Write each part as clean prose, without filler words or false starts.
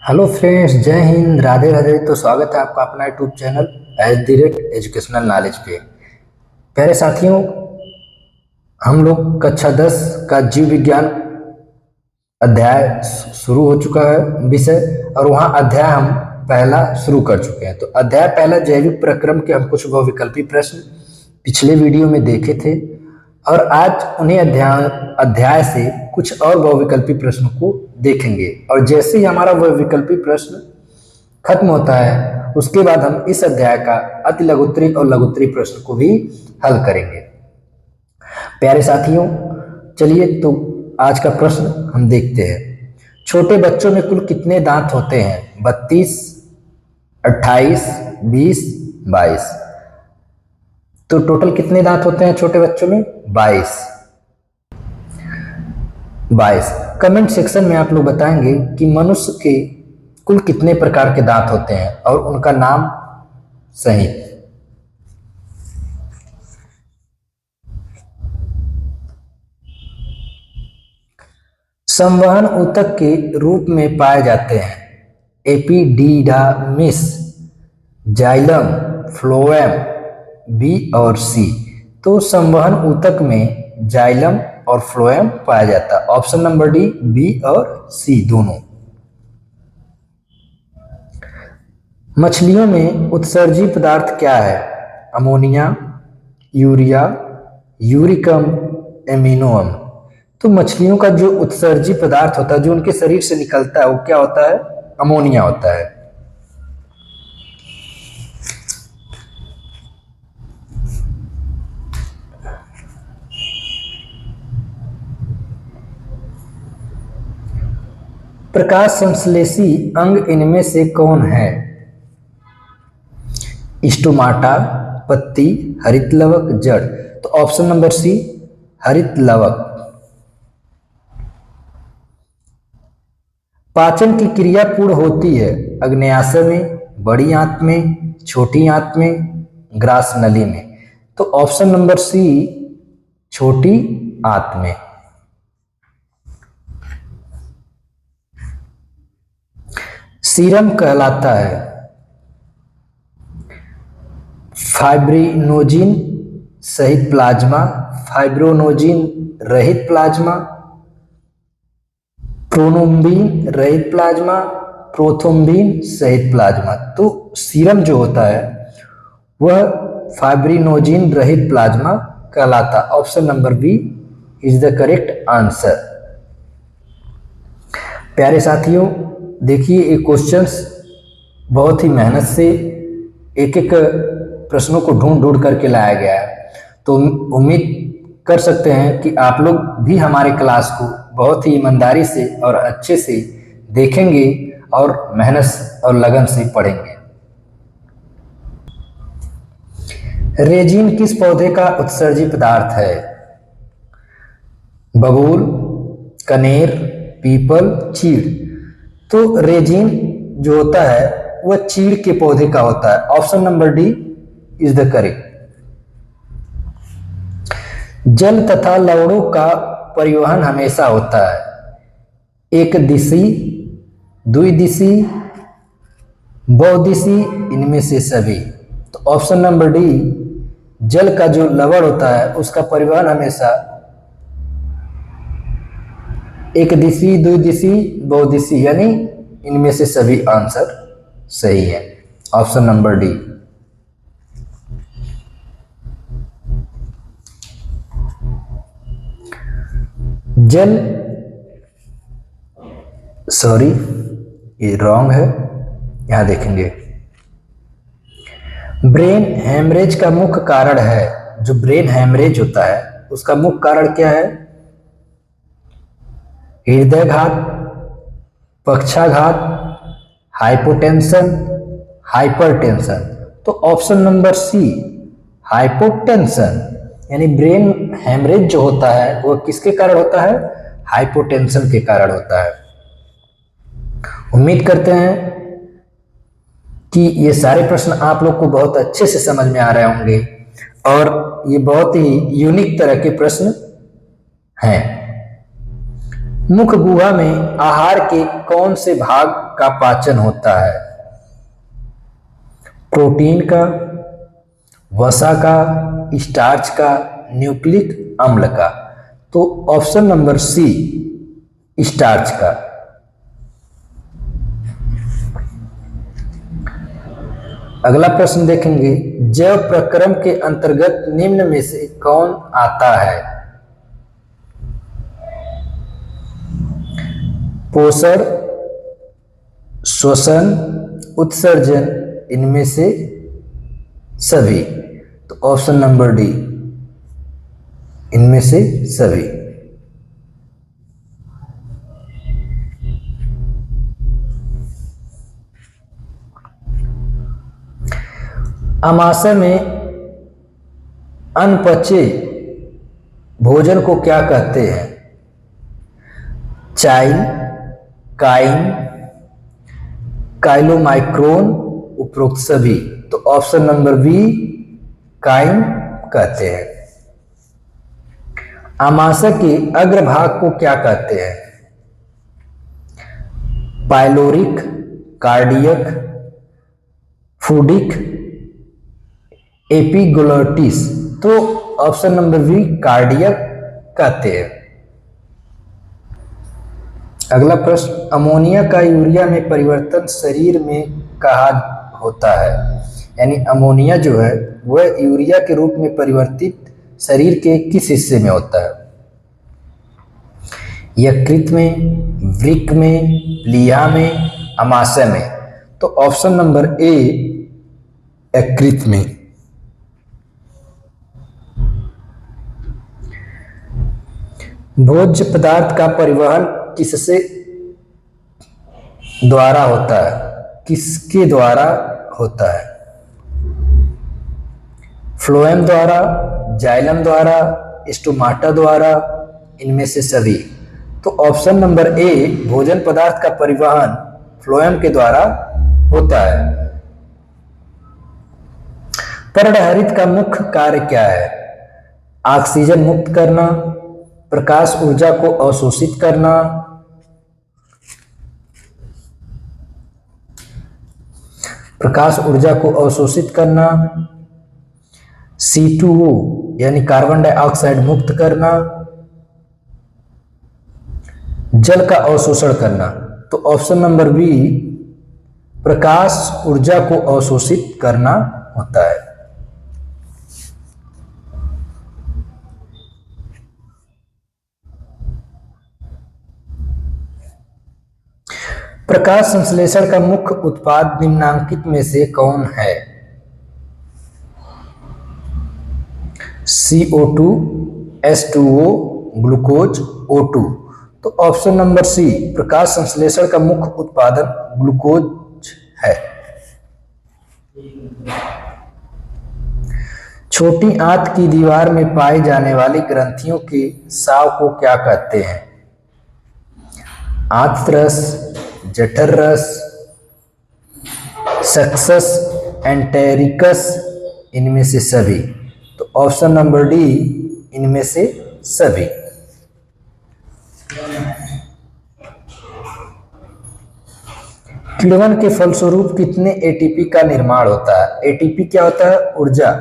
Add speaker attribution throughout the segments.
Speaker 1: Hello friends, जय हिंद, राधे राधे। तो स्वागत है आपका अपना यूट्यूब चैनल एजुकेशनल नॉलेज पे। प्यारे साथियों, हम लोग कक्षा 10 का जीव विज्ञान अध्याय शुरू हो चुका है विषय, और वहाँ अध्याय हम पहला शुरू कर चुके हैं। तो अध्याय पहला जैविक प्रक्रम के हम कुछ बहुविकल्पी प्रश्न पिछले वीडियो में देखे थे, और आज उन्हीं अध्याय से कुछ और बहुविकल्पी प्रश्नों को देखेंगे। और जैसे ही हमारा बहुविकल्पी प्रश्न खत्म होता है, उसके बाद हम इस अध्याय का अति लघुत्तरी और लघुत्तरी प्रश्न को भी हल करेंगे। प्यारे साथियों, चलिए तो आज का प्रश्न हम देखते हैं। छोटे बच्चों में कुल कितने दांत होते हैं? 32, 28, 20, 22। तो टोटल कितने दांत होते हैं छोटे बच्चों में? 22। कमेंट सेक्शन में आप लोग बताएंगे कि मनुष्य के कुल कितने प्रकार के दांत होते हैं और उनका नाम सहित। संवहन ऊतक के रूप में पाए जाते हैं एपिडिडामिस, जाइलम, फ्लोएम, बी और सी। तो संवहन ऊतक में जाइलम और फ्लोएम पाया जाता है। ऑप्शन नंबर डी, बी और सी दोनों। मछलियों में उत्सर्जी पदार्थ क्या है? अमोनिया, यूरिया, यूरिकम, एमिनो अम्ल। तो मछलियों का जो उत्सर्जी पदार्थ होता है, जो उनके शरीर से निकलता है, वो क्या होता है? अमोनिया होता है। प्रकाश संश्लेषी अंग इनमें से कौन है? स्टोमाटा, पत्ती, हरित लवक, जड़। तो ऑप्शन नंबर सी, हरित लवक। पाचन की क्रिया पूर्ण होती है अग्न्याशय में, बड़ी आंत में, छोटी आंत में, ग्रास नली में। तो ऑप्शन नंबर सी, छोटी आंत में। सीरम कहलाता है फाइब्रिनोजिन सहित प्लाज्मा, फाइब्रोनोजिन रहित प्लाज्मा, प्रोनोम्बिन रहित प्लाज्मा, प्रोथोम्बिन सहित प्लाज्मा। तो सीरम जो होता है वह फाइब्रिनोजिन रहित प्लाज्मा कहलाता। Option number B is the correct answer. प्यारे साथियों, देखिए ये क्वेश्चंस बहुत ही मेहनत से एक एक प्रश्नों को ढूंढ ढूंढ करके लाया गया है। तो उम्मीद कर सकते हैं कि आप लोग भी हमारे क्लास को बहुत ही ईमानदारी से और अच्छे से देखेंगे और मेहनत और लगन से पढ़ेंगे। रेजिन किस पौधे का उत्सर्जी पदार्थ है? बबूल, कनेर, पीपल, चीड़। तो रेजिन जो होता है वह चीड़ के पौधे का होता है। Option number D is the correct. जल तथा लवणों का परिवहन हमेशा होता है एक दिशी, द्विदिशी, बहुदिशी, इनमें से सभी। तो ऑप्शन नंबर डी, जल का जो लवण होता है उसका परिवहन हमेशा एक दिशी, द्विदिशी, बहुदिशी, यानी इनमें से सभी आंसर सही है। Option number D. जल, सॉरी ये रॉन्ग है, यहां देखेंगे। ब्रेन हेमरेज का मुख्य कारण है, जो ब्रेन हेमरेज होता है उसका मुख्य कारण क्या है? हृदयघात, पक्षाघात, हाइपोटेंशन, हाइपरटेंशन। तो ऑप्शन नंबर सी, हाइपोटेंशन, यानी ब्रेन हेमरेज जो होता है वह किसके कारण होता है? हाइपोटेंशन के कारण होता है। उम्मीद करते हैं कि ये सारे प्रश्न आप लोग को बहुत अच्छे से समझ में आ रहे होंगे, और ये बहुत ही यूनिक तरह के प्रश्न हैं। मुख गुहा में आहार के कौन से भाग का पाचन होता है? प्रोटीन का, वसा का, स्टार्च का, न्यूक्लिक अम्ल का? तो ऑप्शन नंबर सी, स्टार्च का। अगला प्रश्न देखेंगे, जैव प्रक्रम के अंतर्गत निम्न में से कौन आता है? पोषण, श्वसन, उत्सर्जन, इनमें से सभी? तो ऑप्शन नंबर डी, इनमें से सभी। आमाशय में अनपचे भोजन को क्या कहते हैं? चाइल, काइन, काइलोमाइक्रोन, उपरोक्त सभी? तो ऑप्शन नंबर बी, काइन कहते हैं। आमाशय के अग्रभाग को क्या कहते हैं? Pyloric, cardiac, fundic, epiglottis? तो ऑप्शन नंबर बी, कार्डियक कहते हैं। अगला प्रश्न, अमोनिया का यूरिया में परिवर्तन शरीर में कहाँ होता है? यानी अमोनिया जो है वह यूरिया के रूप में परिवर्तित शरीर के किस हिस्से में होता है? यकृत में, वृक्क में, प्लीहा में, अमाशय में? तो ऑप्शन नंबर ए, यकृत में। भोज्य पदार्थ का परिवहन किससे द्वारा होता है? किसके द्वारा होता है? फ्लोएम द्वारा, जाइलम द्वारा, स्टोमाटा द्वारा, इनमें से सभी? तो ऑप्शन नंबर ए, भोजन पदार्थ का परिवहन फ्लोएम के द्वारा होता है। पर्णहरित का मुख्य कार्य क्या है? ऑक्सीजन मुक्त करना, प्रकाश ऊर्जा को अवशोषित करना, प्रकाश ऊर्जा को अवशोषित करना, C2O यानी कार्बन डाइऑक्साइड मुक्त करना, जल का अवशोषण करना? तो ऑप्शन नंबर बी, प्रकाश ऊर्जा को अवशोषित करना होता है। प्रकाश संश्लेषण का मुख्य उत्पाद निम्नांकित में से कौन है? CO2, H2O, glucose, O2? तो ऑप्शन नंबर सी, प्रकाश संश्लेषण का मुख्य उत्पादन ग्लूकोज है। छोटी आंत की दीवार में पाई जाने वाली ग्रंथियों के स्राव को क्या कहते हैं? आंत्रस, जठर रस, सक्सस, एंटेरिकस, इनमें से सभी? तो ऑप्शन नंबर डी, इनमें से सभी। किण्वन के फलस्वरूप कितने एटीपी का निर्माण होता है? एटीपी क्या होता है? ऊर्जा।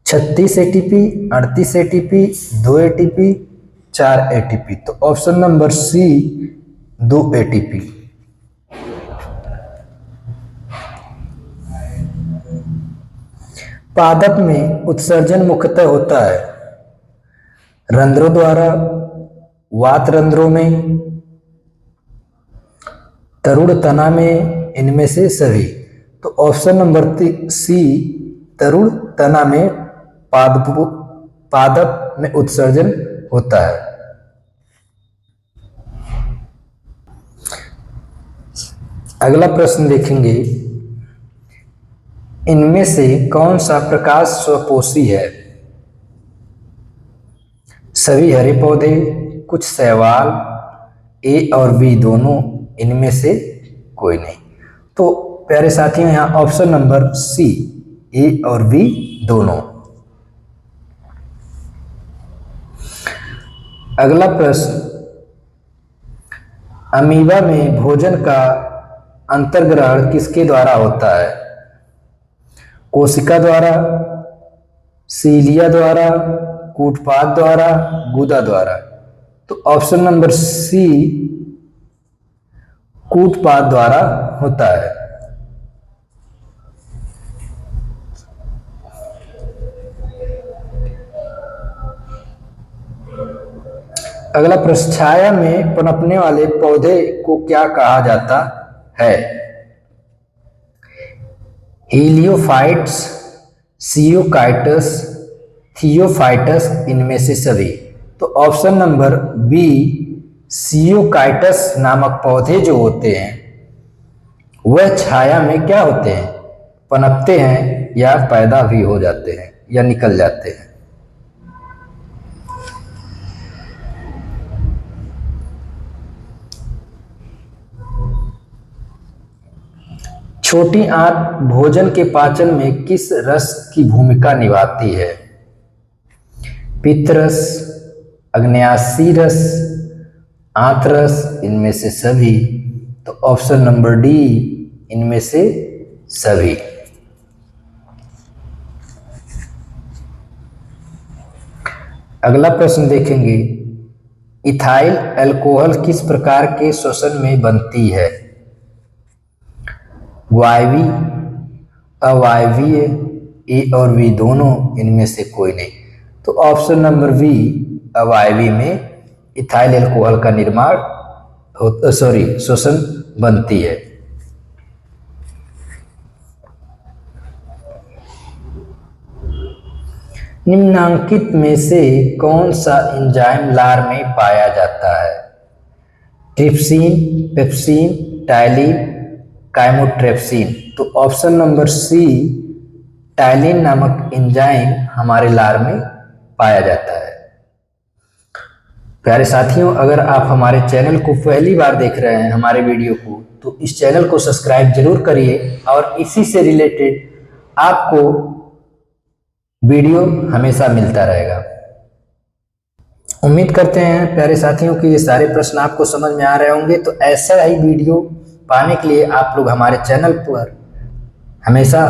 Speaker 1: 36 एटीपी, 38 एटीपी, 2 एटीपी, 4 एटीपी? तो ऑप्शन नंबर सी, 2 एटीपी। पादप में उत्सर्जन मुख्यतः होता है रंध्रों द्वारा, वात रंध्रों में, तरुण तना में, इनमें से सभी? तो ऑप्शन नंबर सी, तरुण तना में पादप में उत्सर्जन होता है। अगला प्रश्न देखेंगे, इनमें से कौन सा प्रकाश स्वपोषी है? सभी हरे पौधे, कुछ शैवाल, ए और बी दोनों, इनमें से कोई नहीं? तो प्यारे साथियों, यहाँ ऑप्शन नंबर सी, ए और बी दोनों। अगला प्रश्न, अमीबा में भोजन का अंतर्ग्रहण किसके द्वारा होता है? कोशिका द्वारा, सीलिया द्वारा, कूटपाद द्वारा, गुदा द्वारा। तो ऑप्शन नंबर सी कूटपाद द्वारा होता है। अगला प्रश्न, छाया में पनपने वाले पौधे को क्या कहा जाता है? हीलियोफाइट्स, सियोकाइटस, थियोफाइटस, इनमें से सभी। तो ऑप्शन नंबर बी सियोकाइटस नामक पौधे जो होते हैं वह छाया में क्या होते हैं? पनपते हैं या पैदा भी हो जाते हैं या निकल जाते हैं। छोटी आंत भोजन के पाचन में किस रस की भूमिका निभाती है? पित्तरस, अग्न्याशी रस, आंतरस, इनमें से सभी। तो ऑप्शन नंबर डी इनमें से सभी। अगला प्रश्न देखेंगे, इथाइल अल्कोहल किस प्रकार के श्वसन में बनती है? वायवीय, अवायवीय, ए और वी दोनों, इनमें से कोई नहीं। तो ऑप्शन नंबर वी अवायवीय में इथाइल अल्कोहल का निर्माण श्वसन बनती है। निम्नांकित में से कौन सा एंजाइम लार में पाया जाता है? Trypsin, pepsin, ptyalin, chymotrypsin. तो ऑप्शन नंबर सी टाइलिन नामक एंजाइम हमारे लार में पाया जाता है। प्यारे साथियों, अगर आप हमारे चैनल को पहली बार देख रहे हैं हमारे वीडियो को, तो इस चैनल को सब्सक्राइब जरूर करिए और इसी से रिलेटेड आपको वीडियो हमेशा मिलता रहेगा। उम्मीद करते हैं प्यारे साथियों कि ये सारे प्रश्न आपको समझ में आ रहे होंगे। तो ऐसा ही वीडियो पाने के लिए आप लोग हमारे चैनल पर हमेशा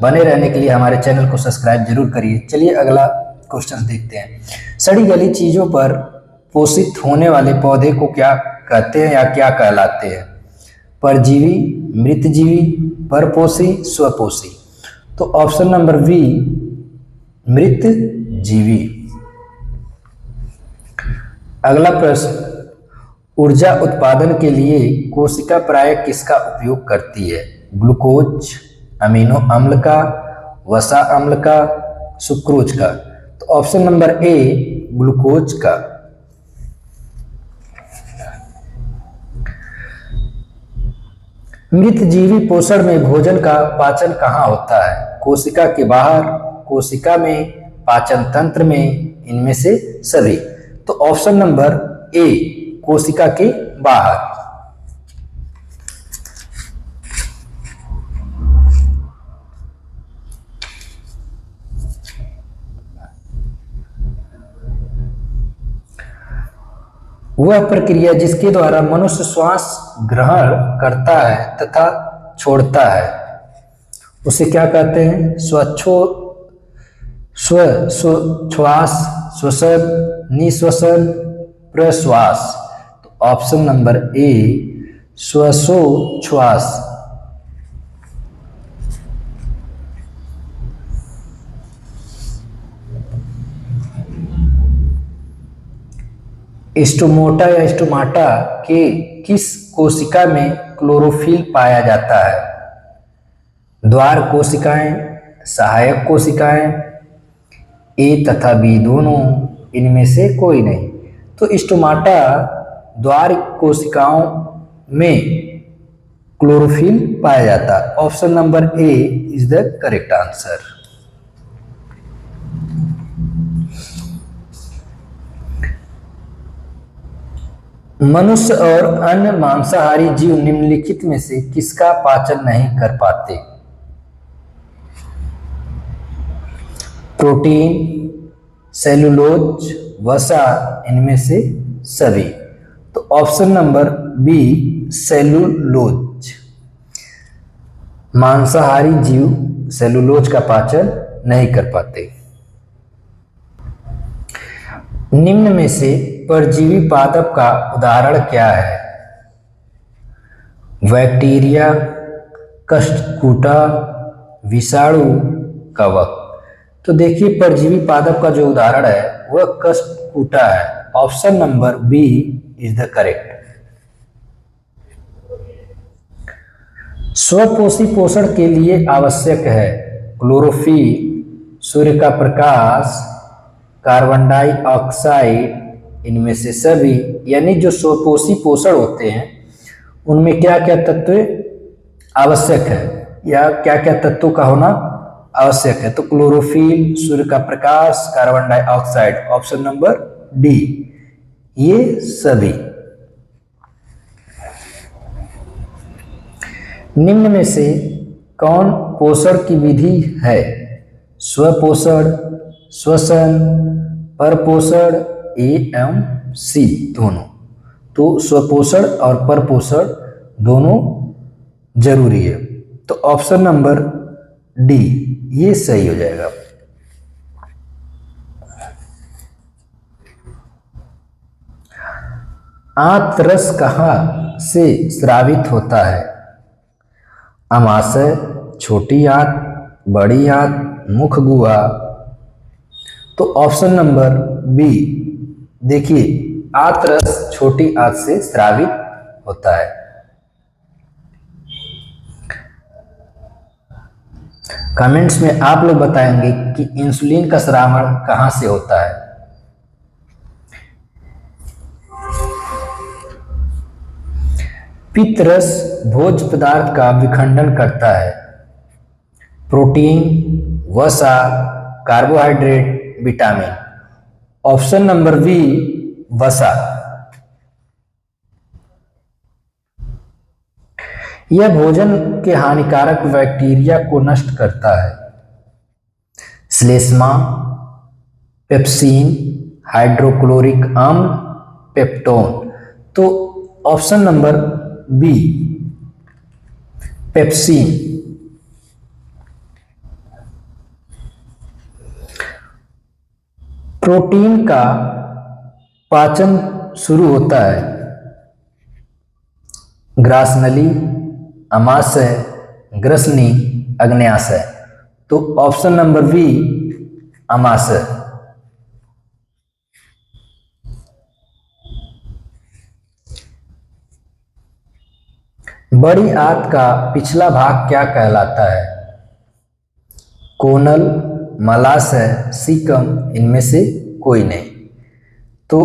Speaker 1: बने रहने के लिए हमारे चैनल को सब्सक्राइब जरूर करिए। चलिए अगला क्वेश्चन देखते हैं। सड़ी गली चीजों पर पोषित होने वाले पौधे को क्या कहते हैं या क्या कहलाते हैं? परजीवी, मृतजीवी, परपोषी, स्वपोषी। तो ऑप्शन नंबर बी मृतजीवी। अगला प्रश्न, ऊर्जा उत्पादन के लिए कोशिका प्राय किसका उपयोग करती है? ग्लूकोज, अमीनो अम्ल का, वसा अम्ल का, सुक्रोज का। तो ऑप्शन नंबर ए ग्लूकोज का। मृतजीवी पोषण में भोजन का पाचन कहाँ होता है? कोशिका के बाहर, कोशिका में, पाचन तंत्र में, इनमें से सभी। तो ऑप्शन नंबर ए कोशिका के बाहर। वह प्रक्रिया जिसके द्वारा मनुष्य श्वास ग्रहण करता है तथा छोड़ता है उसे क्या कहते हैं? श्वास, श्वसन, निश्वसन, प्रश्वास। तो ऑप्शन नंबर ए श्वासोच्छ्वास। स्टोमोटा या स्टोमाटा के किस कोशिका में क्लोरोफिल पाया जाता है? द्वार कोशिकाएं, सहायक कोशिकाएं, ए तथा बी दोनों, इनमें से कोई नहीं। तो स्टोमाटा द्वार कोशिकाओं में क्लोरोफिल पाया जाता है। Option number A is the correct answer. मनुष्य और अन्य मांसाहारी जीव निम्नलिखित में से किसका पाचन नहीं कर पाते? प्रोटीन, सेलुलोज, वसा, इनमें से सभी। तो ऑप्शन नंबर बी सेलुलोज। मांसाहारी जीव सेलुलोज का पाचन नहीं कर पाते। निम्न में से परजीवी पादप का उदाहरण क्या है? बैक्टीरिया, कष्टकूटा, विषाणु, कवक। तो देखिए परजीवी पादप का जो उदाहरण है वह कष्टकूटा है। Option number B is the correct. स्वपोषी पोषण के लिए आवश्यक है क्लोरोफिल, सूर्य का प्रकाश, कार्बन डाइऑक्साइड, इनमें से सभी। यानी जो स्वपोषी पोषण होते हैं उनमें क्या क्या तत्व आवश्यक है या क्या क्या तत्वों का होना आवश्यक है? तो क्लोरोफिल, सूर्य का प्रकाश, carbon dioxide. Option number D ये सभी। निम्न में से कौन पोषण की विधि है? स्वपोषण, श्वसन, परपोषण, ए एवं सी दोनों। तो स्वपोषण और परपोषण दोनों जरूरी है। तो ऑप्शन नंबर डी ये सही हो जाएगा। आंत कहाँ से स्रावित होता है? अमाशय, छोटी आंत, बड़ी आंत, मुख गुहा। तो ऑप्शन नंबर बी देखिए आंतरस छोटी आंत से स्रावित होता है। कमेंट्स में आप लोग बताएंगे कि इंसुलिन का स्रावण कहां से होता है? पित्तरस भोज्य पदार्थ का विखंडन करता है। प्रोटीन, वसा, carbohydrate, vitamin. Option number B वसा। यह भोजन के हानिकारक बैक्टीरिया को नष्ट करता है। श्लेष्मा, पेप्सिन, हाइड्रोक्लोरिक अम्ल, पेप्टोन। तो option number B pepsin. Protein का पाचन शुरू होता है ग्रासनली, अमाशय, ग्रसनी, अग्न्याशय। तो ऑप्शन नंबर बी अमाशय। बड़ी आंत का पिछला भाग क्या कहलाता है? कोनल, मलाशय, सीकम, इनमें से कोई नहीं। तो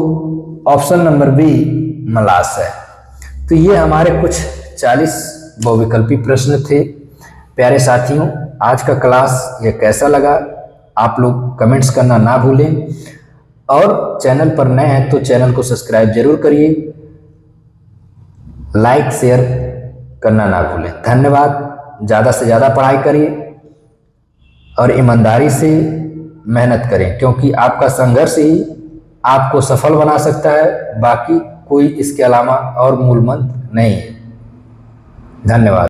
Speaker 1: ऑप्शन नंबर बी मलाशय। तो ये हमारे कुछ 40 बहुविकल्पी प्रश्न थे। प्यारे साथियों, आज का क्लास ये कैसा लगा आप लोग कमेंट्स करना ना भूलें, और चैनल पर नए हैं तो चैनल को सब्सक्राइब जरूर करिए, लाइक शेयर करना ना भूलें। धन्यवाद। ज़्यादा से ज़्यादा पढ़ाई करिए और ईमानदारी से मेहनत करें, क्योंकि आपका संघर्ष ही आपको सफल बना सकता है। बाकी कोई इसके अलावा और मूल मंत्र नहीं है। धन्यवाद।